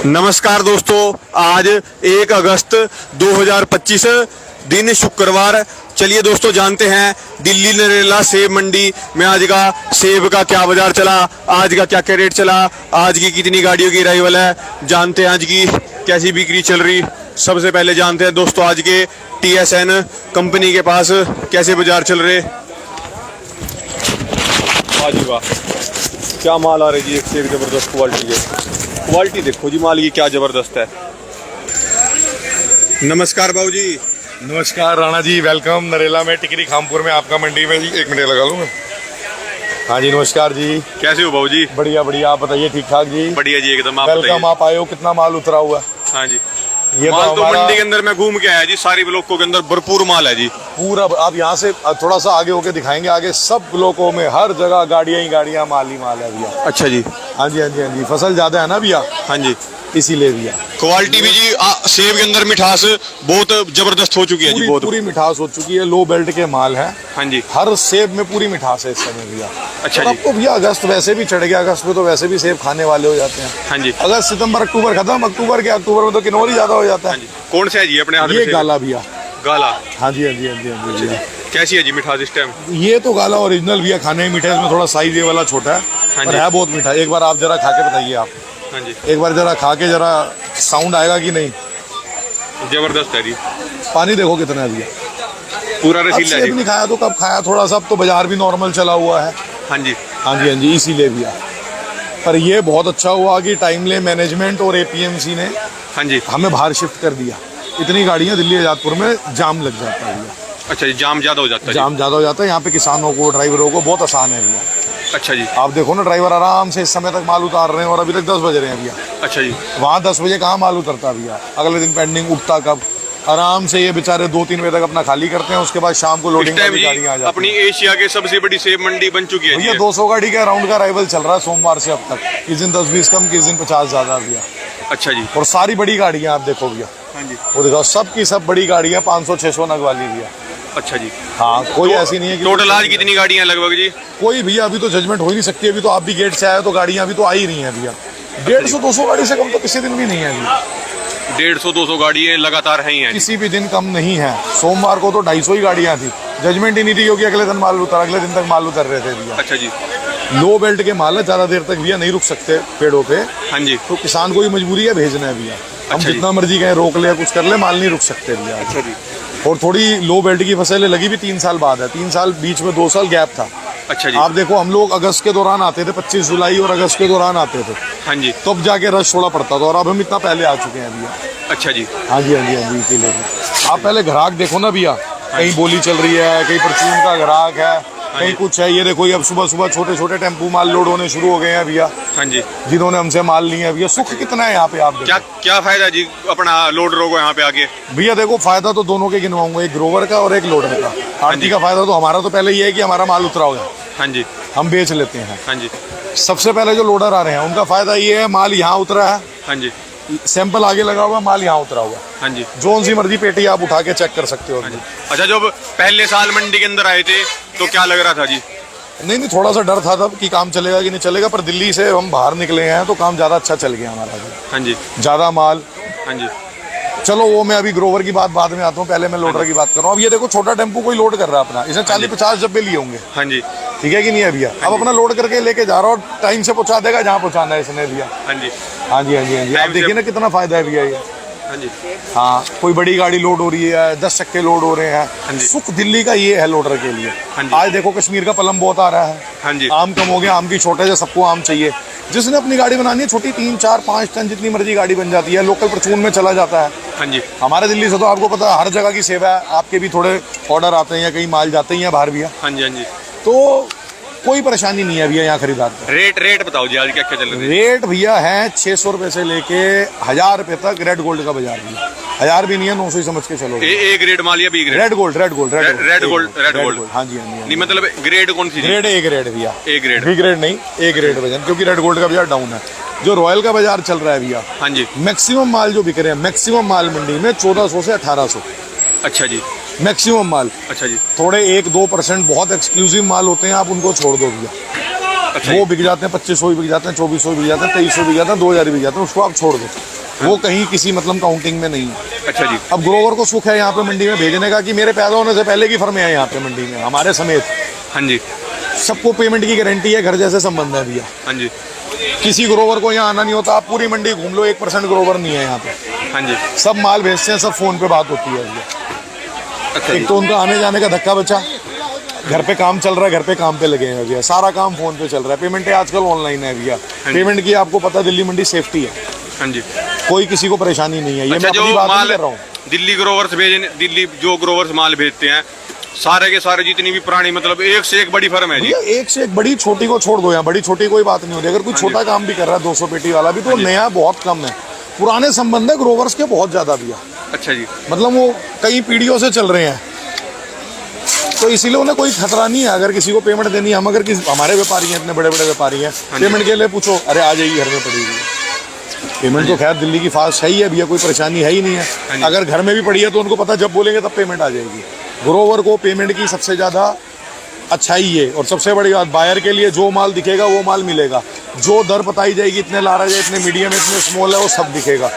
नमस्कार दोस्तों, आज 1 अगस्त 2025 दिन शुक्रवार। चलिए दोस्तों जानते हैं दिल्ली नरेला सेब मंडी में आज का सेब का क्या बाजार चला, आज का क्या क्या रेट चला, आज की कितनी गाड़ियों की अराइवल है, जानते हैं आज की कैसी बिक्री चल रही। सबसे पहले जानते हैं दोस्तों आज के TSN कंपनी के पास कैसे बाजार चल रहे। आज वाह क्या माल आ रही जी, एक से एक जबरदस्त क्वालिटी है। क्वालिटी देखो जी माल की क्या जबरदस्त है। नमस्कार बाबू जी। नमस्कार राणा जी, वेलकम नरेला में, टिकरी खामपुर में आपका मंडी में जी। 1 मिनट लगा लूँ मैं। हाँ जी नमस्कार जी, कैसे हो बाबू जी? बढ़िया बढ़िया, आप बताइए ठीक ठाक जी? बढ़िया जी एकदम। आप वेलकम, आप आए हो, कितना माल उतरा हुआ? हाँ जी, ये माल तो हमारा मंडी के अंदर मैं घूम के आया जी, सारी ब्लॉकों के अंदर भरपूर माल है जी। पूरा, आप यहाँ से थोड़ा सा आगे होके दिखाएंगे, आगे सब ब्लॉकों में हर जगह गाड़ियाँ ही गाड़ियाँ, माल ही माल है भैया। अच्छा जी। हाँ जी हाँ जी हाँ जी, फसल ज्यादा है ना भैया, हाँ जी, इसीलिए भैया। क्वालिटी भी जी सेब के अंदर मिठास बहुत जबरदस्त हो चुकी है जी, बहुत पूरी मिठास हो चुकी है, लो बेल्ट के माल है। हाँ जी, हर सेब में पूरी मिठास है इस समय भैया। अच्छा और जी। अब तो भैया अगस्त वैसे भी चढ़ गया, अगस्त में तो वैसे भी सेब खाने वाले हो जाते हैं। हाँ जी, अगस्त सितंबर अक्टूबर खत्म, अक्टूबर में तो किन्नौर ही ज्यादा हो जाता हाँ है। जी। कौन सा है जी अपने हाथ में ये सेब? गाला भैया, गाला। हाँ जी हाँ जी हाँ जी हाँ जी। कैसी है जी मिठास इस टाइम? ये तो गाला ओरिजिनल भैया, खाने में मीठा है, इसमें थोड़ा साइज ये वाला छोटा है, हाँ पर जी। है बहुत मीठा। एक बार आप जरा खा के बताइए, आप हाँ जी, एक बार जरा खा के जरा साउंड आएगा कि नहीं। जबरदस्त है जी, पानी देखो कितना है भैया, पूरा अब रसीला है सेब जी। नहीं खाया तो कब खाया, थोड़ा सा। अब तो बाजार भी नॉर्मल चला हुआ है। हाँ जी, हाँ जी हाँ जी, इसीलिए भैया। पर ये बहुत अच्छा हुआ कि टाइमली मैनेजमेंट और APMC ने हाँ जी। हमें बाहर शिफ्ट कर दिया। इतनी गाड़ियाँ दिल्ली आजादपुर में जाम लग जाता है भैया, अच्छा जी, जाम ज्यादा हो जाता है जी। जाम ज्यादा हो जाता है। यहाँ पे किसानों को, ड्राइवरों को बहुत आसान है भैया। अच्छा जी, आप देखो ना, ड्राइवर आराम से इस समय तक माल उतार रहे हैं और अभी तक 10 बज रहे हैं भैया। अच्छा जी। वहाँ 10 बजे कहाँ माल उतरता भैया, अगले दिन पेंडिंग उठता कब। आराम से ये बेचारे 2-3 बजे तक अपना खाली करते हैं, उसके बाद शाम को इस लोडिंग टाइम वाली जी गाड़ियाँ आ जाती अपनी हैं। एशिया के सबसे बड़ी सेब मंडी बन चुकी है भैया जी। 200 गाड़ी का राउंड का अराइवल चल रहा है सोमवार से अब तक। किस दिन 10-20 कम, किस दिन 50 ज्यादा भैया। अच्छा जी। और सारी बड़ी गाड़ियाँ आप देखो भैया, हाँ जी, वो देखो सब की सब बड़ी गाड़ियाँ 500-600 नग वाली भैया। अच्छा जी। हाँ, कोई ऐसी नहीं है कि टोटल आज कितनी गाड़ियां लगभग जी? कोई भैया अभी तो जजमेंट हो ही नहीं सकती। अभी तो आप भी गेट से आए हो तो गाड़ियाँ अभी तो आ ही रही हैं भैया। 150-200 गाड़ी से कम तो किसी दिन भी नहीं है अभी। 150-200 गाड़ियां लगातार हैं ही हैं जी। किसी भी दिन कम नहीं है। सोमवार को तो 250 ही गाड़ियाँ थी, जजमेंट ही नहीं थी क्योंकि अगले दिन माल उतर, अगले दिन तक माल उतर रहे थे भैया। अच्छा जी। लो बेल्ट के माल है, ज्यादा देर तक भैया नहीं रुक सकते पेड़ों पे, हाँ जी, तो किसान को ही मजबूरी है भेजना है भैया। हम अच्छा जी। जितना मर्जी कहें रोक ले, कुछ कर ले, माल नहीं रुक सकते भैया। अच्छा जी। और थोड़ी लो बेल्ट की फसलें लगी भी 3 साल बाद है। 3 साल बीच में 2 साल गैप था। अच्छा जी। आप देखो, हम लोग अगस्त के दौरान आते थे, 25 जुलाई और अगस्त के दौरान आते थे, हाँ जी, तब जाके रश थोड़ा पड़ता था, और अब हम इतना पहले आ चुके हैं भैया। अच्छा जी। हाँ जी हाँ जी हाँ जी, इसीलिए आप पहले ग्राहक देखो ना भैया, कहीं बोली चल रही है, कहीं परचून का ग्राहक है, कहीं कुछ है। ये देखो, ये अब सुबह सुबह छोटे छोटे टेम्पू माल लोड होने शुरू हो गए हैं भैया, हाँ जी। जिन्होंने हमसे माल लिए हैं भैया। सुख कितना है यहाँ पे, आप देखो। क्या क्या फायदा जी अपना लोड रोको यहाँ पे आके? भैया देखो, फायदा तो दोनों के गिनवाऊंगा, एक ग्रोवर का और एक लोडर का। आरती का फायदा तो हमारा तो पहले ये है कि हमारा माल उतरा हो, हाँ जी, हम बेच लेते हैं। हाँ जी, सबसे पहले जो लोडर आ रहे हैं उनका फायदा ये है, माल यहाँ उतरा है, हाँ जी, सैंपल आगे लगा हुआ, माल यहाँ उतरा हुआ, हाँ जी, जोन सी मर्जी पेटी आप उठा के चेक कर सकते हो। हाँ जी। अच्छा, जब पहले साल मंडी के अंदर आए थे तो क्या लग रहा था जी? नहीं, थोड़ा सा डर था तब कि काम चलेगा कि नहीं चलेगा, पर दिल्ली से हम बाहर निकले हैं तो काम ज़्यादा अच्छा चल गया हमारा। हाँ जी, ज़्यादा माल। हाँ जी, चलो वो मैं अभी ग्रोवर की बात बाद में आता हूँ, पहले मैं लोडर की बात कर रहा हूँ। अब ये देखो, छोटा टेम्पू कोई लोड कर रहा है अपना, इसने 40-50 डब्बे लिए होंगे, हाँ जी, ठीक है कि नहीं है भैया। अब अपना लोड करके लेके जा रहा हूँ, टाइम से पहुँचा देगा जहाँ पहुँचाना है इसने भैया। हाँ जी, हाँ जी हाँ जी हाँ जी, आप टाइम से- देखिए ना कितना फायदा है भैया ये। हाँ जी, हाँ, कोई बड़ी गाड़ी लोड हो रही है, 10 चक्के लोड हो रहे हाँ हैं। जी। सुख दिल्ली का ये है लोडर के लिए। हाँ जी। आज देखो, कश्मीर का पलम बहुत आ रहा है, हाँ जी, आम कम हो गया, आम की शॉर्टेज है, सबको आम चाहिए। जिसने अपनी गाड़ी बनानी है छोटी, 3-4-5 टन जितनी मर्जी गाड़ी बन जाती है, लोकल परचून में चला जाता है। हाँ जी, हमारे दिल्ली से तो आपको पता है हर जगह की सेवा है, आपके भी थोड़े ऑर्डर आते हैं या कहीं माल जाते हैं बाहर भैया, हाँ जी, हाँ जी। तो कोई परेशानी नहीं है भैया यहाँ खरीदार को। रेट बताओ जी, आज क्या क्या चल रहा है? रेट भैया है 600 रुपए से लेके 1000 रुपए तक। रेड गोल्ड का बाजार भैया, 1000 भी नहीं है, 900 ही समझ के चलो। ए ग्रेड माल या B grade? Red gold, red gold, red gold. हाँ जी हाँ जी। नहीं मतलब ग्रेड कौन सी? ग्रेड ए ग्रेड भैया, ए ग्रेड, बी ग्रेड नहीं, ए ग्रेड वजन, क्योंकि रेड गोल्ड का बाजार डाउन है। जो रॉयल का बाजार चल रहा है भैया, हाँ जी, मैक्सिमम माल जो बिक रहे हैं, मैक्सिमम माल मंडी में 1400 से 1800 अच्छा जी, मैक्सिमम माल। अच्छा जी, थोड़े 1-2% बहुत एक्सक्लूसिव माल होते हैं, आप उनको छोड़ दो भैया, अच्छा वो बिक जाते हैं 2500 बिक जाते हैं, 2400 बिक जाते हैं, 2300 बिक जाते हैं, 2000 बिक जाते हैं, उसको आप छोड़ दो। वो कहीं किसी मतलब काउंटिंग में नहीं है। अच्छा जी। अब ग्रोवर को सुख है यहाँ पे मंडी में भेजने का कि मेरे पैदा होने से पहले की फर्में हैं यहाँ पे मंडी में हमारे समेत। हाँ जी। सबको पेमेंट की गारंटी है, घर जैसे संबंध है भैया। हाँ जी। किसी ग्रोवर को यहाँ आना नहीं होता, आप पूरी मंडी घूम लो 1% ग्रोवर नहीं है यहाँ पे। हाँ जी। सब माल भेजते हैं, सब फोन पे बात होती है भैया। अच्छा एक तो उनका आने जाने का धक्का बचा, घर पे काम चल रहा है, घर पे काम पे लगे हैं भैया, सारा काम फोन पे चल रहा है। पेमेंट आजकल ऑनलाइन है भैया। पेमेंट की आपको पता दिल्ली मंडी सेफ्टी है, हाँ जी। कोई किसी को परेशानी नहीं है। ये अच्छा, मैं अपनी जो बात नहीं माल कर रहा हूँ। दिल्ली ग्रोवर्स भेजने, दिल्ली जो ग्रोवर्स माल भेजते हैं सारे के सारे जितनी भी पुरानी मतलब एक से एक बड़ी फर्म है जी। भैया एक से एक बड़ी, छोटी को छोड़ दो, यहाँ बड़ी छोटी कोई बात नहीं होती। अगर कोई छोटा काम भी कर रहा है 200 पेटी वाला भी, तो नया बहुत कम है। पुराने संबंध है ग्रोवर्स के बहुत ज्यादा भैया। अच्छा जी। मतलब वो कई पीढ़ियों से चल रहे हैं, तो इसीलिए उन्हें कोई खतरा नहीं है। अगर किसी को पेमेंट देनी है, हम अगर हमारे व्यापारी हैं, इतने बड़े बड़े व्यापारी हैं, पेमेंट के लिए पूछो, अरे आ जाएगी, घर में पड़ी हुई है। पेमेंट तो खैर दिल्ली की फास्ट है ही है भैया, कोई परेशानी है ही नहीं है। अगर घर में भी पड़ी है तो उनको पता जब बोलेंगे तब पेमेंट आ जाएगी। ग्रोवर को पेमेंट की सबसे ज़्यादा अच्छाई है, और सबसे बड़ी बात बायर के लिए जो माल दिखेगा वो माल मिलेगा। जो दर बताई जाएगी, इतने लार्ज है, इतने मीडियम है, इतने स्मॉल है, वो सब दिखेगा।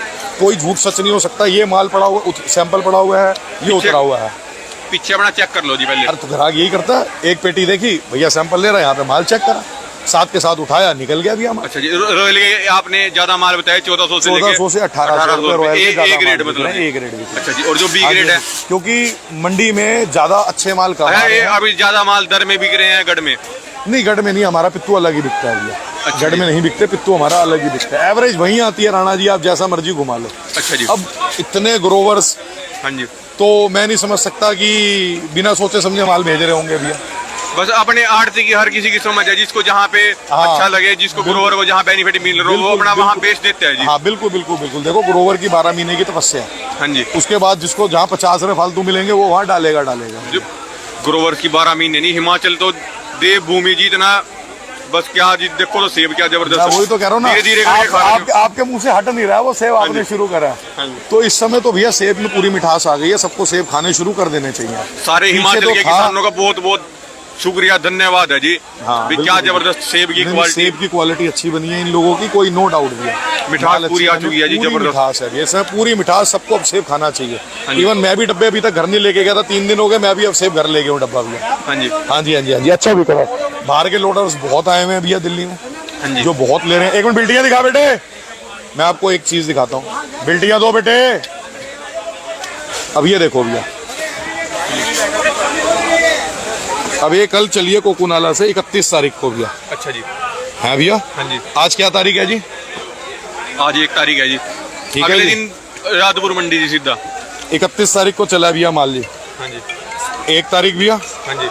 कोई झूठ सच नहीं हो सकता। ये माल पड़ा हुआ, सैंपल पड़ा हुआ है, ये उतरा हुआ है। पीछे अपना चेक कर लो जी पहले। अरे तो ग्राहक यही करता है, एक पेटी देखी भैया सैंपल ले रहा है, यहाँ पे माल चेक करा, साथ के साथ उठाया, निकल गया भैया। अच्छा जी। रॉयल के आपने ज्यादा माल बताया 1400 से 1400 से 1800 रुपए रॉयल के ए ग्रेड मतलब ए ग्रेड। अच्छा जी। और जो बी ग्रेड है, क्योंकि मंडी में ज्यादा अच्छे माल का अभी ज्यादा माल दर में बिक रहे हैं गढ़ में? नहीं, गढ़ में नहीं, हमारा पित्तू अलग ही बिकता है भैया। अच्छा गढ़ में नहीं बिकते, पित्तू हमारा अलग ही बिकता है। एवरेज वहीं आती है राणा जी, आप जैसा मर्जी घुमा लो। अच्छा जी। अब इतने ग्रोवर्स, हाँ जी, तो मैं नहीं समझ सकता कि बिना सोचे समझे माल भेज रहे होंगे भैया। बस अपने आड़ती की हर किसी की समझ है, जिसको जहाँ पे अच्छा लगे, जिसको ग्रोवर को जहाँ बेनिफिट मिल रहा हो वो अपना वहाँ बेच देते हैं जी। हाँ बिल्कुल बिल्कुल बिल्कुल। देखो ग्रोवर की 12 महीने की तपस्या है। हाँ जी। उसके बाद जिसको जहाँ 50 रुपए फालतू मिलेंगे वो वहाँ डालेगा। जो ग्रोवर की 12 महीने नहीं, हिमाचल तो देवभूमि जी, इतना बस क्या जी, देखो तो सेब क्या जबरदस्त। वही तो कह रहा हूँ ना, धीरे-धीरे आपके मुंह से हट नहीं रहा है वो सेब, आपने शुरू करा है। तो इस समय तो भैया सेब में पूरी मिठास आ गई है, सबको सेब खाने शुरू कर देने चाहिए। सारे हिमाचल के किसानों का बहुत बहुत शुक्रिया, धन्यवाद है जी। हाँ, क्या जबरदस्त सेब की क्वालिटी, सेब की क्वालिटी अच्छी बनी है इन लोगों की, कोई नो डाउट भी है। मिठास पूरी आ चुकी है जी, जबरदस्त मिठास है ये सब, पूरी मिठास। सबको अब सेब खाना चाहिए। इवन मैं भी डब्बे अभी तक घर नहीं लेके गया था, 3 दिन हो गए, मैं भी अब सेब घर ले गया हूँ डब्बा भी। हाँ जी, हाँ जी, हाँ जी, हाँ जी। अच्छा भी करा, बाहर के लोडर्स बहुत आए हुए हैं भैया दिल्ली में, जो बहुत ले रहे हैं। एक मिनट बिल्टियाँ दिखा बेटे, मैं आपको एक चीज दिखाता हूँ। बिल्टियाँ दो बेटे। अब ये देखो भैया, अब ये कल चलिए कोकुनाला से 31 तारीख को भैया। अच्छा जी। है भैया। हाँ जी। आज क्या तारीख है जी? आज 1 तारीख है जी। ठीक है अगले जी। दिन राजपुर मंडी जी सीधा। 31 तारीख को चला भैया माल जी। हाँ जी। 1 तारीख भैया। हाँ जी।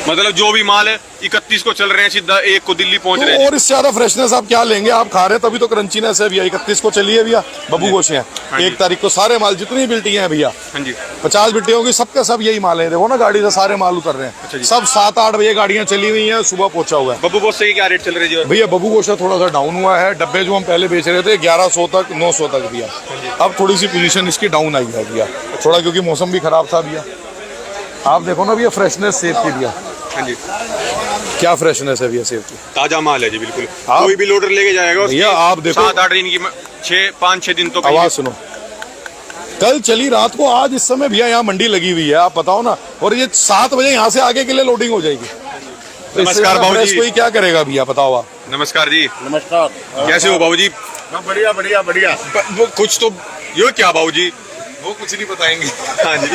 मतलब जो भी माल है 31 को चल रहे हैं, सीधा 1 को दिल्ली पहुंच रहे तो हैं। और इससे ज्यादा फ्रेशनेस आप क्या लेंगे? आप खा रहे हैं तभी तो क्रंचीनेस है भैया। 31 को चलिए भैया, बबू गोशे हैं। हाँ जी। 1 तारीख को सारे माल जितनी बिल्टियां हैं भैया, हाँ जी। 50 बिल्टियों की, सबके सब यही माल है। देखो ना गाड़ी से सारे माल उतर रहे अच्छा हैं। जी। सब 7-8 बजे गाड़ियां चली हुई हैं, सुबह पहुंचा हुआ है। बब्बू बोस से क्या रेट चल रही है भैया बबू गोशा थोड़ा सा डाउन हुआ है। डब्बे जो हम पहले बेच रहे थे 1100 तक, 900 तक भैया, अब थोड़ी सी पोजीशन इसकी डाउन आई है भैया, थोड़ा, क्योंकि मौसम भी खराब था भैया। आप देखो ना भैया फ्रेशनेस सेब की भैया, हाँ जी, क्या फ्रेशनेस है भैया सेब की। ताजा माल है जी बिल्कुल। कोई भी लोडर लेके जाएगा भैया आप देखो, 7-8 दिन की, 5-6 दिन तो आवाज सुनो। कल चली रात को, आज इस समय भैया यहाँ मंडी लगी हुई है, आप बताओ ना। और ये 7 बजे यहाँ से आगे के लिए लोडिंग हो जाएगी। तो नमस्कार बाबू जी। कोई क्या करेगा भैया, बताओ आप। नमस्कार जी। नमस्कार। कैसे हो बाबू जी? बढ़िया बढ़िया बढ़िया। वो कुछ तो ये क्या बाबू जी? वो कुछ नहीं बताएंगे। हाँ जी।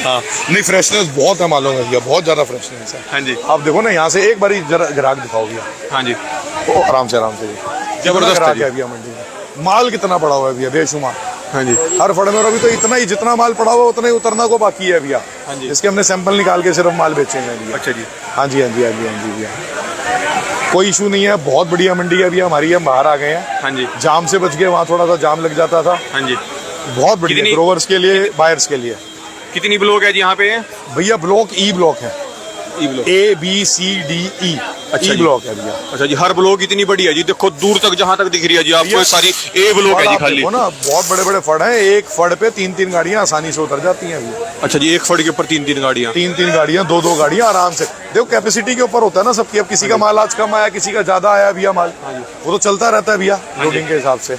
हाँ नहीं, फ्रेशनेस बहुत है मालूम है भैया, बहुत ज्यादा फ्रेशनेस है। हाँ जी। आप देखो ना यहाँ से, एक बारी जरा ग्राहक दिखाओ भैया। हाँ जी। ओ, आराम से जबरदस्त ग्राहक है भैया मंडी में। माल कितना पड़ा हुआ है भैया, बेशुमार। हाँ जी। हर फड़ में, और अभी तो इतना ही, जितना माल पड़ा हुआ उतना ही उतरना को बाकी है भैया। हाँ जी। इसके हमने सैंपल निकाल के सिर्फ माल बेचेंगे भैया। अच्छा जी। हाँ जी, हाँ जी, हाँ जी, हाँ जी भैया, कोई इशू नहीं है। बहुत बढ़िया मंडी है भैया हमारी, हम बाहर आ गए हैं। हाँ जी। जाम से बच गए, वहाँ थोड़ा सा जाम लग जाता था। हाँ जी। बहुत बढ़िया, कितनी- ग्रोवर्स के लिए, बायर्स के लिए। कितनी ब्लॉक है जी यहाँ पे? भैया ब्लॉक ई ब्लॉक है, ई ब्लॉक। ABCDE अच्छा ई जी। ब्लॉक है भैया। अच्छा जी। हर ब्लॉक इतनी बड़ी है जी, देखो दूर तक जहाँ तक दिख रही है जी आपको, ये सारी ए ब्लॉक है फड़ जी आप खाली। देखो ना, बहुत बड़े बड़े फड़ हैं। एक फड़ पे 3-3 गाड़ियां आसानी से उतर जाती हैं भैया। अच्छा जी। एक फड़ के ऊपर 3-3 गाड़ियाँ। 3-3 गाड़ियां, 2-2 गाड़ियां आराम से। देखो कैपेसिटी के ऊपर होता है ना सबकी। अब किसी का माल आज कम आया, किसी का ज्यादा आया भैया माल, वो तो चलता रहता है भैया लोडिंग के हिसाब से।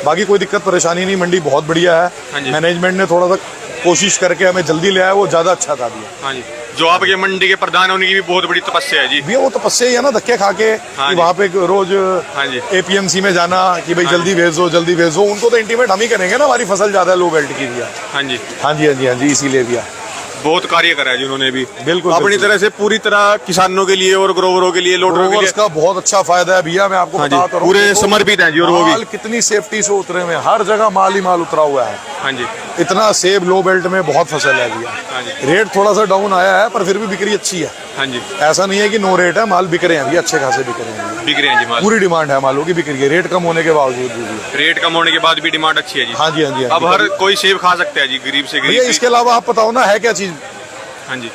बाकी कोई दिक्कत परेशानी नहीं, मंडी बहुत बढ़िया हाँ जी। है। मैनेजमेंट ने थोड़ा सा कोशिश करके हमें जल्दी ले आया, वो ज्यादा अच्छा था भैया। हाँ जी, जो आपके मंडी के प्रधान हैं उनकी भी बहुत बड़ी तपस्या है जी। भैया वो तपस्या ही है ना, धक्के खा के हाँ कि जी। वहाँ पे रोज हाँ जी। APMC में जाना कि भाई हाँ जल्दी भेज दो जल्दी भेज दो। उनको तो इंटीमेट हम ही करेंगे ना, हमारी फसल ज्यादा लो बेल्ट की भैया। हाँ जी, हाँ जी, हाँ जी, हाँ जी, इसीलिए भैया बहुत कार्य करा है जी उन्होंने भी। बिल्कुल, अपनी बिल्कुल। तरह से पूरी तरह किसानों के लिए और ग्रोवरों के लिए, लोडरों के लिए ग्रोवर्स का बहुत अच्छा फायदा है भैया, मैं आपको हाँ जी, बता तो रहा हूँ। पूरे देखो, समर्पित हैं जी। और वो भी माल कितनी सेफ्टी से उतरे हुए हैं, हर जगह माल ही माल उतरा हुआ है। हाँ जी, इतना सेब लो बेल्ट में बहुत फसल है भैया। हाँ जी, रेट थोड़ा सा डाउन आया है पर फिर भी बिक्री अच्छी है। हाँ जी, ऐसा नहीं है कि नो रेट है, माल बिक रहे हैं भैया, अच्छे खासे बिक रहे हैं। बिक रहे हैं जी माल। पूरी डिमांड है मालों की, बिक्री है रेट कम होने के बावजूद भी। रेट कम होने के बाद भी डिमांड अच्छी है जी। हाँ जी, हाँ जी, हाँ अब जी। हर कोई सेब खा सकता है जी, गरीब से भैया गरीब भी। इसके अलावा आप बताओ ना, है क्या चीज हाँ जी,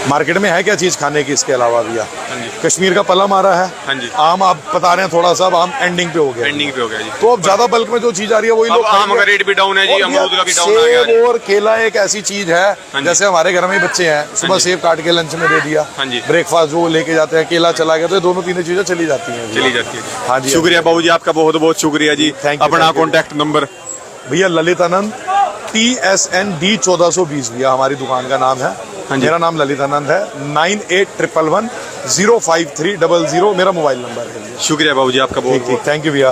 मार्केट में, है क्या चीज खाने की इसके अलावा भैया? हाँ जी, कश्मीर का पलम आ रहा है। हाँ जी। आम आप बता रहे हैं थोड़ा सा, अब आम एंडिंग पे हो गया। एंडिंग पे हो गया जी। तो अब ज्यादा बल्क में जो चीज आ रही है वही अब लोग आम खाएंगे। का रेट भी डाउन है जी, और अमरूद भैया, का भी डाउन आ गया जी। सेब और केला एक ऐसी चीज है, हाँ जी। जैसे हमारे घर में ही बच्चे हैं, सुबह जी। सेब काट के लंच में दे दिया, हाँ जी। ब्रेकफास्ट जो लेके जाते हैं, केला चला गया, तो ये दोनों तीनों चीजें चली जाती हैं भैया। चली जाती है जी। हाँ जी, शुक्रिया बाबू जी, आपका बहुत बहुत शुक्रिया जी। Thank you, अपना thank you। Contact number. भैया ललित आनंद TSND 1420 भैया हमारी दुकान का नाम है। हाँ जी। मेरा नाम ललित आनंद है। 9811 05300 मेरा मोबाइल नंबर है भैया। शुक्रिया बाबू जी, आपका बहुत ठीक ठीक, थैंक यू भैया।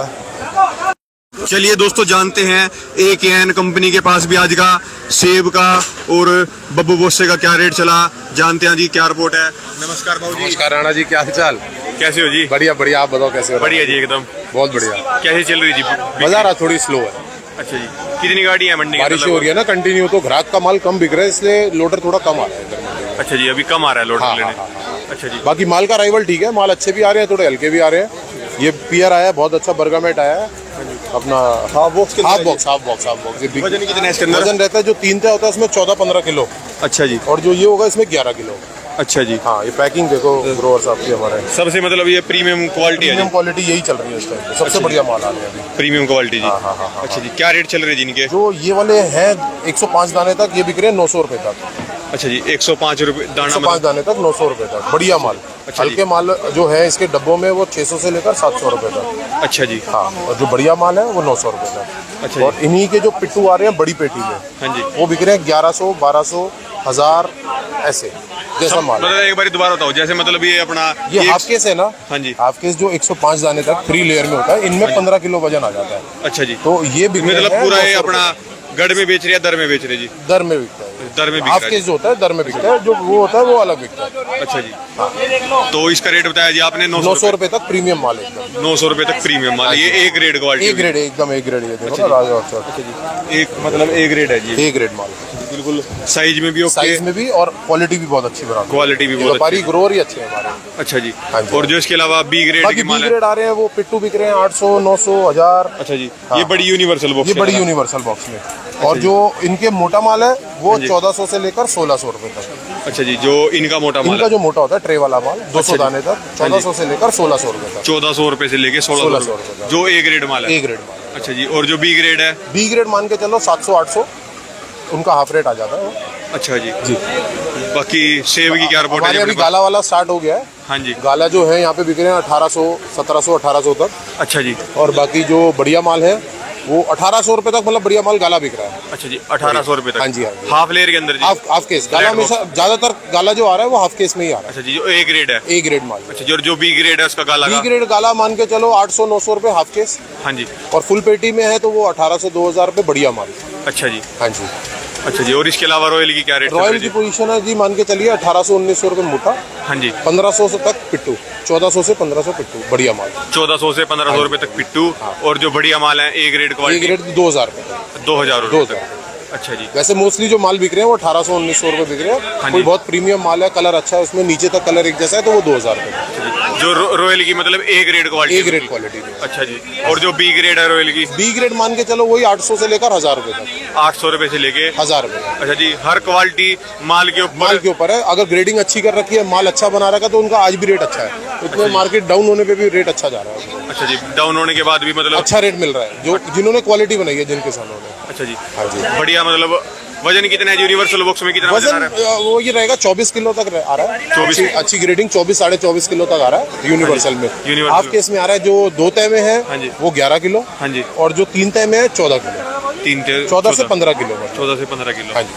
चलिए दोस्तों, जानते हैं AKN कंपनी के पास भी आज का सेब का और बब्बू बोसे का क्या रेट चला, जानते हैं जी क्या रिपोर्ट है। नमस्कार बाबू जी, नमस्कार राणा जी, क्या हाल चाल? कैसे हो जी? बढ़िया बढ़िया, आप बताओ कैसे हो? बढ़िया जी, एकदम। बहुत बढ़िया। कैसे चल रही जी? बाजार आज थोड़ी स्लो है, अच्छा जी, कितनी गाड़ी है मंडी के बारिश अंदर? हो रही है ना कंटिन्यू, तो ग्राहक का माल कम बिक रहा है, इसलिए लोडर थोड़ा कम आ रहा है इधर मंडी में। अच्छा जी, अभी कम आ रहा है लोड हाँ, लेने। हाँ, अच्छा जी, बाकी माल का अराइवल ठीक है, माल अच्छे भी आ रहे हैं, थोड़े हल्के भी आ रहे हैं। ये पियर आया है, बहुत अच्छा बर्गामेट आया है अपना। Half box half box half box half box. वजन कितना है इसके अंदर? वजन रहता है जो 3 तय होता है उसमें 14-15 किलो, अच्छा जी, और जो ये होगा इसमें 11 किलो। अच्छा जी। हाँ, ये पैकिंग देखो ग्रोवर साहब की हमारे। सबसे मतलब ये प्रीमियम क्वालिटी है प्रीमियम जी? क्वालिटी यही चल रही है इस टाइम, सबसे बढ़िया माल आ रहा है अभी। प्रीमियम क्वालिटी जी। हाँ, हाँ, हाँ, हाँ। अच्छा जी, क्या रेट चल रहे जी इनके? जो ये वाले हैं 105 दाने तक ये बिक रहे हैं 900 रुपए तक। अच्छा जी, 105 रुपए दाना 105 मतलब? दाने तक 900 रुपए तक, बढ़िया माल। अच्छा जी। हल्के माल जो है इसके डब्बों में वो 600 से लेकर 700 रुपए तक। अच्छा जी, हाँ, और जो बढ़िया माल है वो 900 रुपए तक। अच्छा जी। और इन्हीं के जो पिट्टू आ रहे हैं बड़ी पेटी में, हाँ जी। वो बिक रहे हैं 1100, 1200, 1000 ऐसे, जैसा माल है। मतलब एक बार दोबारा बताओ, जैसे मतलब ये अपना ये हाफ केस है ना, हाँ जी। हाफ केस जो 105 दाने तक 3 लेयर में होता है, इनमें 15 किलो वजन आ जाता है। अच्छा जी, तो ये बिक रहे मतलब हैं पूरा ये 900 रुपए अपना गढ़ में बेच रहे हैं, दर में बेच रहे जी? दर में बिकता है। दर में बिक हाफ रहा है केस जो होता है दर में बिकता है, जो वो होता है वो अलग बिकता है। जी। अच्छा जी, तो इसका रेट बताया जी आपने 900 रुपए तक प्रीमियम माल एकदम। 900 रुपए तक प्रीमियम माल, ये एक ग्रेड क्वालिटी? ए ग्रेड, एकदम ए ग्रेड। ये देखो ना राजा और एक मतलब ए ग्रेड है जी, ए ग्रेड माल, बिल्कुल। साइज में भी ओके, साइज में भी, और क्वालिटी भी बहुत अच्छी बना दी। क्वालिटी भी बहुत व्यापारी ग्रोवर ही अच्छे हैं हमारे। अच्छा जी। हाँ जी। और जो इसके अलावा बी ग्रेड बाकी की बी माल है? ग्रेड आ रहे हैं वो पिट्टू बिक रहे हैं 800, 900, 1000। अच्छा जी, ये बड़ी यूनिवर्सल बॉक्स ये है बड़ी ना? यूनिवर्सल बॉक्स में। और जो इनके मोटा माल है वो जी। 1400 से लेकर 1600 रुपए तक। अच्छा जी, जो इनका मोटा माल इनका है जो मोटा होता है ट्रे वाला माल 200 जी। दाने तक 1400 से लेकर 1600 रुपए तक। 1400 रुपए से लेके 1600 1600 रुपए, रुपए का। जो ए ग्रेड माल है। ए ग्रेड माल। अच्छा जी, और जो बी ग्रेड है? बी ग्रेड मान के चलो 700, 800 उनका हाफ रेट आ जाता है। अच्छा जी जी। बाकी सेब की क्या रिपोर्ट है हमारे जी अभी अपने पास? गाला वाला स्टार्ट हो गया है। हाँ जी। गाला जो है यहाँ पे बिक रहे हैं 1800, 1700, 1800 तक। अच्छा जी, और बाकी जो बढ़िया माल है वो 1800 रुपए तक, मतलब बढ़िया माल गाला बिक रहा है। अच्छा जी, 1800 रुपए तक? हाँ जी, हाँ जी। हाफ लेयर के अंदर जी? हाफ केस गाला Flat box। हमेशा ज्यादातर गाला जो आ रहा है वो हाफ केस में ही आ रहा अच्छा जी, जो ए ग्रेड है? है। ए ग्रेड माल। अच्छा जी, और जो बी ग्रेड है उसका गाला बी का? ग्रेड गाला मान के चलो 800, 900 रुपए हाफ केस। हाँ जी। और फुल पेटी में है तो वो 1800, 2000 रुपए बढ़िया माल। अच्छा जी, हाँ जी। अच्छा जी, और इसके अलावा रॉयल की क्या रेट चल रॉयल रही की है? पोजीशन है जी, मान के चलिए 1800, 1900 रुपए मोटा, हाँ जी, 1500 से तक पिट्टू, 1400 से 1500 पिट्टू बढ़िया माल। 1400 से 1500 रुपए तक पिट्टू। और जो बढ़िया माल है A grade A quality? Grade 2000 रुपए, 2000 रुपए 2000। तक। अच्छा जी, वैसे मोस्टली जो माल बिक रहे हैं वो 1800, 1900 रुपए बिक रहे हैं। हाँ कोई जी। बहुत प्रीमियम माल है, कलर अच्छा है उसमें, नीचे तक कलर एक जैसा है तो वो 2000 रुपए। जो रॉयल की मतलब A grade quality? A grade quality में। अच्छा जी, और जो बी ग्रेड है रॉयल की? बी ग्रेड मान के चलो वही 800 से लेकर 1000 रुपए तक। 800 रुपए से लेके 1000 रुपए अच्छा जी, हर क्वालिटी माल के माल ऊपर? के ऊपर है। अगर ग्रेडिंग अच्छी कर रखी है, माल अच्छा बना रखा है तो उनका आज भी रेट अच्छा है। इतने मार्केट डाउन होने पे भी रेट अच्छा जा रहा है। अच्छा जी, डाउन होने के बाद भी मतलब? अच्छा रेट मिल रहा है जो जिन्होंने क्वालिटी बनाई है जिन किसानों ने। अच्छा जी, हाँ जी। बढ़िया मतलब वजन कितना है यूनिवर्सल बॉक्स में, कितना वजन आ वजन रहा है? वो ये रहेगा 24 किलो तक आ रहा है। 24 अच्छी ग्रेडिंग 24 साढ़े 24 किलो तक आ रहा है यूनिवर्सल में। यूनिवर्सल। हाफ केस में आ रहा है जो 2 तय में हाँ जी। है वो 11 किलो, हाँ जी। और जो 3 तय में है 14 किलो, 14 से 15 किलो। 14 से 15 किलो। हाँ जी।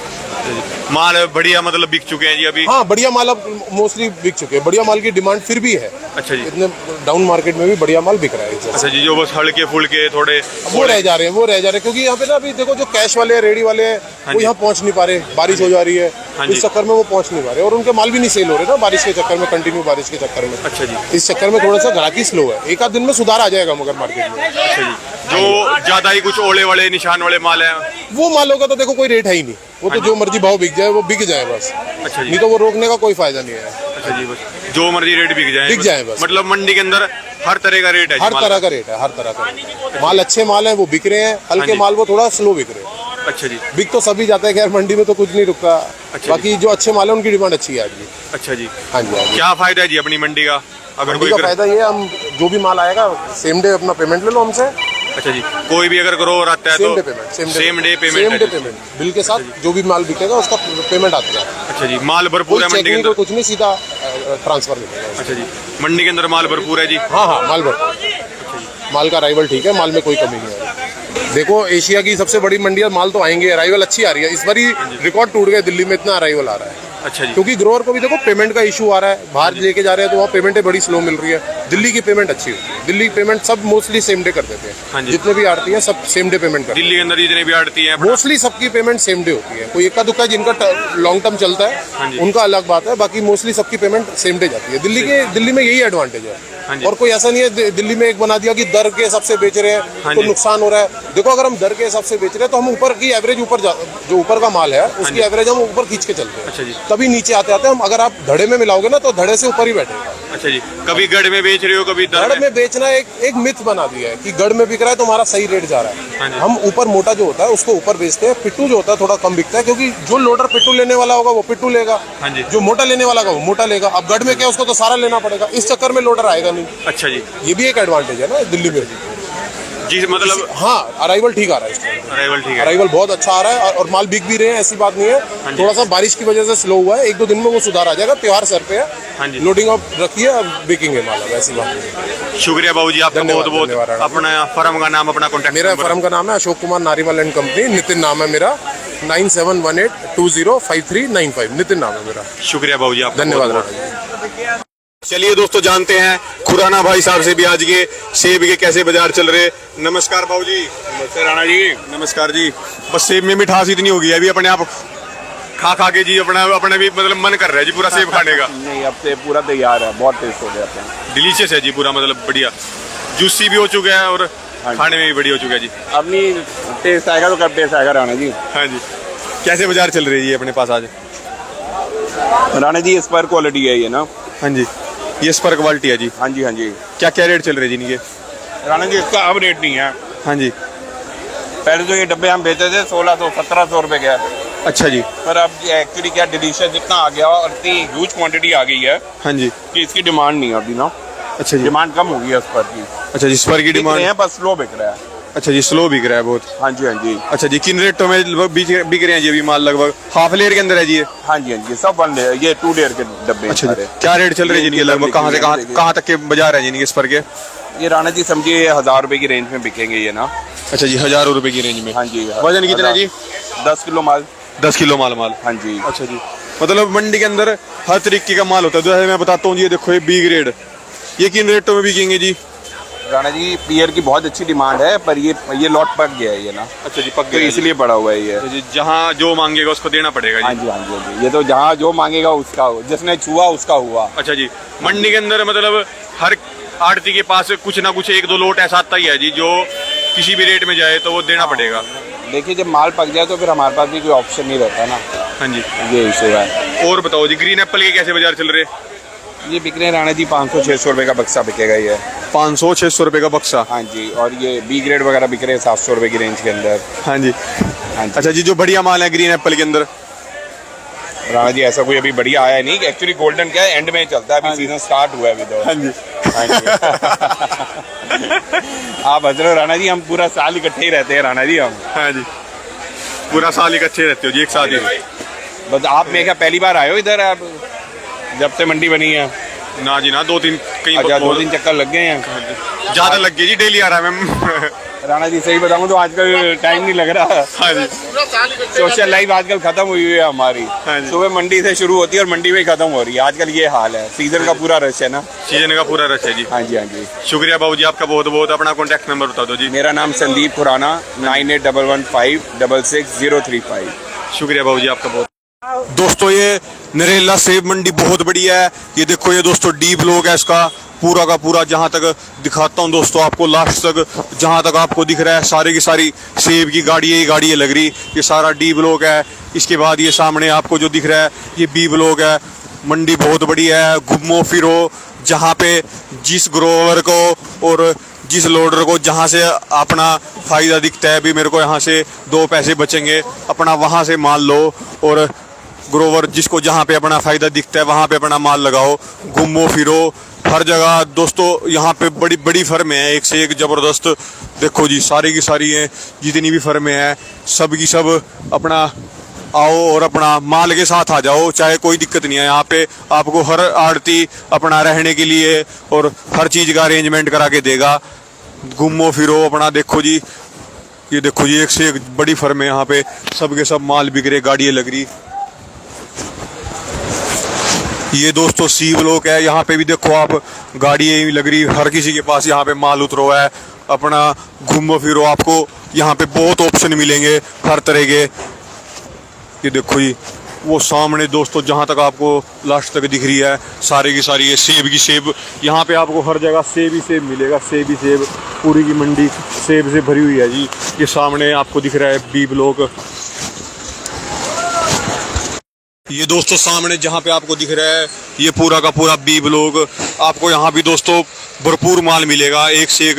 माल बढ़िया मतलब बिक चुके हैं जी अभी? हाँ, बढ़िया माल अब मोस्टली बिक चुके हैं। बढ़िया माल की डिमांड फिर भी है। अच्छा जी। इतने डाउन मार्केट में भी बढ़िया माल बिक रहा है इस वजह से। अच्छा जी, जो बस हल्के फुल्के थोड़े वो रह जा रहे हैं क्योंकि यहाँ पे ना अभी देखो जो कैश वाले हैं, रेडी वाले हैं, हाँ वो जी। यहाँ पहुँच नहीं पा रहे, बारिश हो जा रही है, हाँ जी। इस चक्कर में वो पहुँच नहीं पा रहे और उनके माल भी नहीं सेल हो रहे ना बारिश के चक्कर में, कंटिन्यू बारिश के चक्कर में। अच्छा जी। इस चक्कर में थोड़ा सा ग्राहकी स्लो है। एक आध दिन में सुधार आ जाएगा मगर मार्केट में। अच्छा जी। जो ज्यादा ही कुछ ओले वाले निशान वाले माल है? वो मालों का तो देखो कोई रेट है ही नहीं, वो तो जो मर्जी भाव बिक जाए वो बिक जाए बस। अच्छा जी। नहीं तो वो रोकने का कोई फायदा नहीं है। अच्छा जी, बस जो मर्जी रेट बिक जाए बस। मतलब मंडी के अंदर हर तरह का रेट है जी हर माल तरह का रेट है, हर तरह का माल। अच्छे माल है वो बिक रहे हैं, हल्के जी। माल वो थोड़ा स्लो बिक रहे हैं। अच्छा जी। बिक तो सभी जाते हैं, खैर मंडी में तो कुछ नहीं रुकता। अच्छा बाकी जो अच्छे माल है उनकी डिमांड अच्छी है आज भी। अच्छा जी। हाँ जी, हाँ जी। क्या फायदा है जी अपनी मंडी का? अगर मंडी कोई का फायदा ये है, हम जो भी माल आएगा सेम डे अपना पेमेंट ले लो हमसे। अच्छा जी, कोई भी अगर ग्रोवर आता है सेम तो day payment, same day payment same है डे जी। पेमेंट बिल के साथ जो भी माल बिकेगा उसका पेमेंट आता है। अच्छा जी, माल भरपूर कोई है मंडी के चेकिंग अंदर? को कुछ नहीं, सीधा ट्रांसफर मिलेगा। अच्छा जी, मंडी के अंदर माल भरपूर है जी? हाँ हाँ, माल भरपूर, माल का अराइवल ठीक है, माल में कोई कमी नहीं है। देखो एशिया की सबसे बड़ी मंडी है, माल तो आएंगे, अराइवल अच्छी आ रही है। इस बार ही रिकॉर्ड टूट गए, दिल्ली में इतना अराइवल आ रहा है। अच्छा जी। क्योंकि ग्रोअर को भी देखो पेमेंट का इशू आ रहा है, बाहर लेके जा रहे हैं तो वहाँ पेमेंटें बड़ी स्लो मिल रही है। दिल्ली की पेमेंट अच्छी होती है, दिल्ली की पेमेंट सब मोस्टली सेम डे कर देते हाँ हैं। जी। जितने भी आड़ती हैं सब सेम डे पेमेंट करते दिल्ली के अंदर जितने भी आड़ती हैं हैं। मोस्टली सबकी पेमेंट सेम डे होती है। कोई इक्का दुक्का जिनका लॉन्ग टर्म चलता हाँ है जी। उनका अलग बात है, बाकी मोस्टली सबकी पेमेंट सेम डे जाती है। दिल्ली में यही एडवांटेज हाँ है। जी। और कोई ऐसा नहीं है दिल्ली में एक बना दिया कि दर के हिसाब से बेच रहे हैं हाँ तो जी। नुकसान हो रहा है। देखो अगर हम दर के हिसाब से बेच रहे हैं तो हम ऊपर की एवरेज जो ऊपर का माल है उसकी एवरेज हम ऊपर खींच के चलते हैं। अच्छा जी। तभी नीचे आते आते हम, अगर आप धड़े में मिलाओगे ना तो धड़े से ऊपर ही बैठेगा। अच्छा जी, कभी गढ़ में बेच रहे हो, कभी दर गढ़ में बेचना एक मिथ बना दिया है कि गढ़ में बिक रहा है तो हमारा सही रेट जा रहा हाँ है। जी। हम ऊपर मोटा जो होता है उसको ऊपर बेचते हैं, पिट्टू जो होता है थोड़ा कम बिकता है, क्योंकि जो लोडर पिट्टू लेने वाला होगा वो पिट्टू लेगा, हाँ जी। जो मोटा लेने वाला होगा वो मोटा लेगा। अब गढ़ में क्या, उसको तो सारा लेना पड़ेगा, इस चक्कर में लोडर आएगा नहीं। अच्छा जी। ये भी एक एडवांटेज है ना दिल्ली में। जी मतलब हाँ, अराइवल ठीक आ रहा है इस टाइम, अराइवल ठीक है। अराइवल बहुत अच्छा आ रहा है और माल बिक भी रहे हैं, ऐसी बात नहीं है। हाँ जी। थोड़ा सा बारिश की वजह से स्लो हुआ है, 1-2 दिन में वो सुधार आ जाएगा। त्योहार सर पे हाँ है, जी। लोडिंग अप रखिए, अब बिकेंगे माल, अब ऐसी बात नहीं है। शुक्रिया बाबू जी आपका धन्यवाद, बहुत बहुत। धन्यवाद। अपना फर्म का नाम, अपना कॉन्टैक्ट मेरा फर्म का नाम है अशोक कुमार नारीवाल एंड कंपनी, नितिन नाम है मेरा, 9718205395, नितिन नाम है मेरा। शुक्रिया बाबू जी आपका धन्यवाद बहुत-बहुत। राणा जी। चलिए दोस्तों, जानते हैं खुराना भाई साहब से भी आज के सेब के कैसे बाजार चल रहे। नमस्कार बाबू जी। नमस्ते राणा जी। नमस्कार जी। बस सेब में मिठास इतनी होगी अभी, अपने आप खा के जी अपना भी मतलब मन कर रहा है जी पूरा सेब खाने का। नहीं, अब से पूरा तैयार है, बहुत टेस्ट हो गया अपना। डिलीशियस है जी पूरा, मतलब बढ़िया, जूसी भी हो चुका है और हाँ जी। खाने में भी बढ़िया हो चुका है जी। अब नहीं टेस्ट आएगा तो कब टेस्ट आएगा राणा जी। हाँ जी। कैसे बाजार चल रही है अपने पास आज? राणा जी इस पर क्वालिटी है ये ना। हाँ जी, ये स्पर क्वालिटी है जी। हाँ जी, हाँ जी। क्या क्या रेट चल रहे जी इनके? राणा जी इसका अब रेट नहीं है। हाँ जी। पहले जो ये डब्बे हम बेचते थे 1600-1700 रुपए के, अच्छा जी। पर अब एक्चुअली क्या डिलीशियस जितना आ गया और इतनी ह्यूज क्वांटिटी आ गई है हाँ जी। कि इसकी डिमांड नहीं है अभी ना। अच्छा जी। डिमांड कम हो गई है इस पर की। अच्छा जी, स्पर की बिक रहे डिमांड। हैं बस स्लो बिक रहा है। अच्छा जी, स्लो बिक रहा है बहुत। हाँ जी, हाँ जी। अच्छा जी, किन रेटों में लगभग बिक रहे हैं जी अभी माल? लगभग हाफ लेयर के अंदर है जी ये? हाँ जी, हाँ जी, सब 1 लेयर, ये 2 लेयर के डब्बे अच्छा जी। सारे। क्या रेट चल रहे हैं जी इनके लगभग? कहाँ से कहाँ तक के बाजार है जी इनके स्पर के? ये राणा जी समझिए 1000 रुपए की रेंज में बिकेंगे ये ना। अच्छा जी, 1000 रुपए की रेंज में। हाँ जी। वजन कितना है जी? 10 किलो माल। 10 किलो माल। हाँ जी। अच्छा जी, मतलब मंडी के अंदर हर तरीके का माल होता है। जैसे मैं बताता हूँ जी, ये देखो ये बी ग्रेड, ये किन रेटों में बिकेंगे जी? राणा जी पियर की बहुत अच्छी डिमांड है, पर ये लॉट पक गया है ये ना। अच्छा जी, पक तो गया इसलिए बढ़ा हुआ है ये। जी। जहाँ जो मांगेगा उसको देना पड़ेगा हाँ जी। जी, हाँ जी, हाँ जी। ये तो जहाँ जो मांगेगा उसका, जिसने छुआ उसका हुआ। अच्छा जी, मंडी के अंदर मतलब हर आड़ती के पास कुछ ना कुछ 1-2 लोट ऐसा आता ही है जी, जो किसी भी रेट में जाए तो वो देना पड़ेगा। देखिए जब माल पक जाए तो फिर हमारे पास भी कोई ऑप्शन नहीं रहता ना। हाँ जी। ये इशू है। और बताओ जी, ग्रीन एप्पल के कैसे बाजार चल रहे? ये बिक रहे हैं राणा जी 500-600 रुपए का बक्सा बिकेगा ये। 500-600 रुपए का बक्सा। हाँ जी। और ये बी ग्रेड वगैरह बिक रहे हैं 700 रुपए की रेंज के अंदर। हाँ जी। हाँ जी। अच्छा जी, जो बढ़िया माल है ग्रीन एप्पल के अंदर? राणा जी ऐसा कोई अभी बढ़िया आया नहीं, एक्चुअली गोल्डन क्या है एंड में चलता है, अभी सीजन स्टार्ट हुआ है अभी तो। हाँ जी। हाँ जी। आप हंस रहे हो राणा जी, हम पूरा साल इकट्ठे ही रहते हैं राणा जी हम। हाँ जी। पूरा साल इकट्ठे रहते हो जी, एक साथ ही? बस आप मेरे ख्याल पहली बार आए हो इधर, आप जब से मंडी बनी है? ना जी ना, 2-3 कहीं अच्छा, 2-3 चक्कर लग गए हैं। ज्यादा लग गई जी, डेली आ रहा है मैम। राणा जी सही बताऊं तो आजकल टाइम नहीं लग रहा। हाँ जी, सोशल लाइफ आजकल खत्म हुई है हमारी। हाँ जी। सुबह मंडी से शुरू होती है और मंडी में ही खत्म हो रही है आजकल, ये हाल है। सीजन का पूरा रश है ना। सीजन का पूरा रश है जी। हाँ जी, हाँ जी। शुक्रिया बाबू जी आपका बहुत बहुत। अपना कॉन्टैक्ट नंबर बता दो जी। मेरा नाम संदीप खुराना, 9811566035। शुक्रिया बाबू जी आपका बहुत। दोस्तों ये नरेला सेब मंडी बहुत बढ़िया है। ये देखो ये दोस्तों डी ब्लॉक है इसका पूरा का पूरा, जहाँ तक दिखाता हूँ दोस्तों आपको लास्ट तक, जहाँ तक आपको दिख रहा है सारी की सारी सेब की गाड़ियाँ लग रही। ये सारा डी ब्लॉक है। इसके बाद ये सामने आपको जो दिख रहा है ये बी ब्लॉक है। मंडी बहुत बढ़िया है, घूमो फिरो, जहाँ पे जिस ग्रोवर को और जिस लोडर को जहाँ से अपना फ़ायदा दिखता है, भी मेरे को यहाँ से 2 पैसे बचेंगे, अपना वहाँ से माल लो। और ग्रोवर जिसको जहाँ पे अपना फ़ायदा दिखता है वहाँ पे अपना माल लगाओ, घूमो फिरो हर जगह। दोस्तों यहाँ पे बड़ी बड़ी फर्में हैं, एक से एक ज़बरदस्त। देखो जी सारी की सारी हैं, जितनी भी फर्में हैं सब की सब अपना आओ और अपना माल के साथ आ जाओ, चाहे कोई दिक्कत नहीं है। यहाँ पे आपको हर आड़ती अपना रहने के लिए और हर चीज़ का अरेंजमेंट करा के देगा। घूमो फिरो अपना। देखो जी ये देखो जी एक से एक बड़ी फर्म है, यहाँ पे सब के सब माल बिक रहे, गाड़ियाँ लग रही। ये दोस्तों सी ब्लॉक है, यहाँ पे भी देखो आप गाड़ियाँ लग रही, हर किसी के पास यहाँ पे माल उतरो है। अपना घूमो फिरो, आपको यहाँ पे बहुत ऑप्शन मिलेंगे हर तरह के। ये देखो जी वो सामने दोस्तों जहाँ तक आपको लास्ट तक दिख रही है सारी की सारी ये सेब की सेब। यहाँ पे आपको हर जगह सेब ही सेब मिलेगा, सेब ही सेब। पूरी की मंडी सेब से भरी हुई है जी। ये सामने आपको दिख रहा है बी ब्लॉक। ये दोस्तों सामने जहाँ पे आपको दिख रहा है ये पूरा का पूरा बी ब्लॉक। आपको यहाँ भी दोस्तों भरपूर माल मिलेगा, एक से एक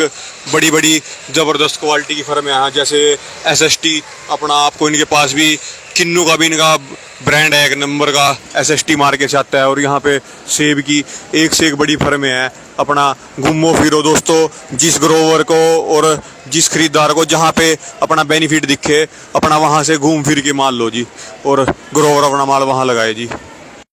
बड़ी बड़ी ज़बरदस्त क्वालिटी की फर्म है यहाँ, जैसे SST अपना। आपको इनके पास भी किन्नू का भी इनका ब्रांड है, एक नंबर का SST मार्केट से आता है। और यहाँ पे सेब की एक से एक बड़ी फर्में हैं। अपना घूमो फिरो दोस्तों, जिस ग्रोवर को और जिस खरीदार को जहाँ पे अपना बेनिफिट दिखे अपना वहाँ से घूम फिर के माल लो जी, और ग्रोवर अपना माल वहाँ लगाए जी।